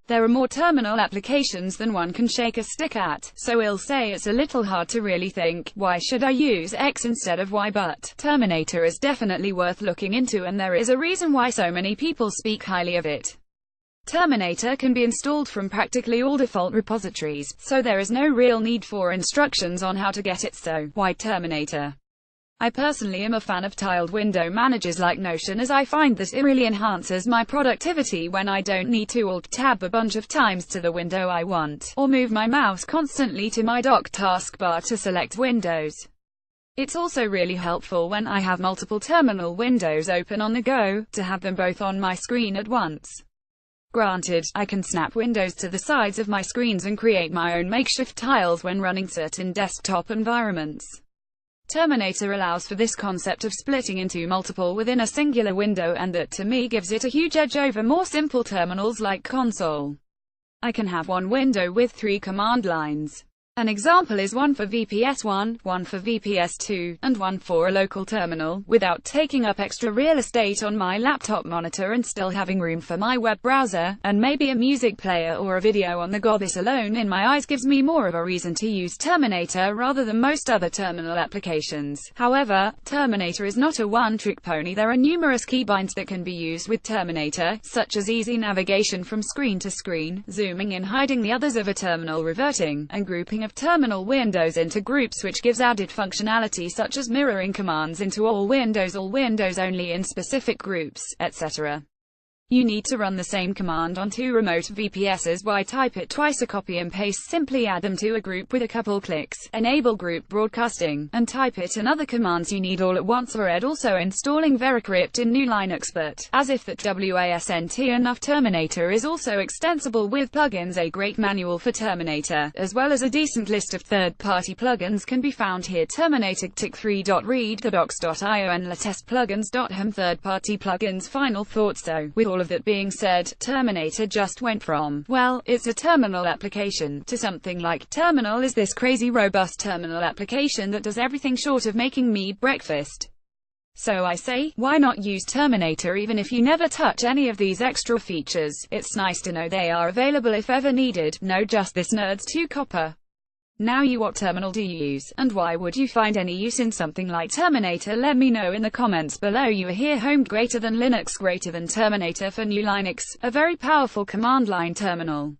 There are more terminal applications than one can shake a stick at, so we'll say it's a little hard to really think, why should I use X instead of Y? But Terminator is definitely worth looking into, and there is a reason why so many people speak highly of it. Terminator can be installed from practically all default repositories, so there is no real need for instructions on how to get it. So, why Terminator? I personally am a fan of tiled window managers like Notion, as I find that it really enhances my productivity when I don't need to Alt-Tab a bunch of times to the window I want, or move my mouse constantly to my dock taskbar to select windows. It's also really helpful when I have multiple terminal windows open on the go, to have them both on my screen at once. Granted, I can snap windows to the sides of my screens and create my own makeshift tiles when running certain desktop environments. Terminator allows for this concept of splitting into multiple within a singular window, and that to me gives it a huge edge over more simple terminals like console. I can have one window with 3 command lines. An example is one for VPS1, one for VPS2, and one for a local terminal, without taking up extra real estate on my laptop monitor and still having room for my web browser, and maybe a music player or a video on the go. This alone in my eyes gives me more of a reason to use Terminator rather than most other terminal applications. However, Terminator is not a one-trick pony. There are numerous keybinds that can be used with Terminator, such as easy navigation from screen to screen, zooming in, hiding the others of a terminal, reverting, and grouping of terminal windows into groups, which gives added functionality such as mirroring commands into all windows only in specific groups, etc. You need to run the same command on 2 remote VPSs. Why type it twice? A copy and paste. Simply add them to a group with a couple clicks, enable group broadcasting, and type it in other commands you need all at once. Red also installing VeriCrypt in new Linux, but, as if that wasn't enough, Terminator is also extensible with plugins. A great manual for Terminator, as well as a decent list of third-party plugins, can be found here. Terminator tick3.read.docs.io and latestplugins.home. Third-party plugins. Final thoughts. So, with all of that being said, Terminator just went from, well, it's a terminal application, to something like, terminal is this crazy robust terminal application that does everything short of making me breakfast. So I say, why not use Terminator even if you never touch any of these extra features? It's nice to know they are available if ever needed. No, just this nerds to copper. Now what terminal do you use, and why would you find any use in something like Terminator? Let me know in the comments below. You are here. Home greater than Linux greater than Terminator for new Linux, a very powerful command line terminal.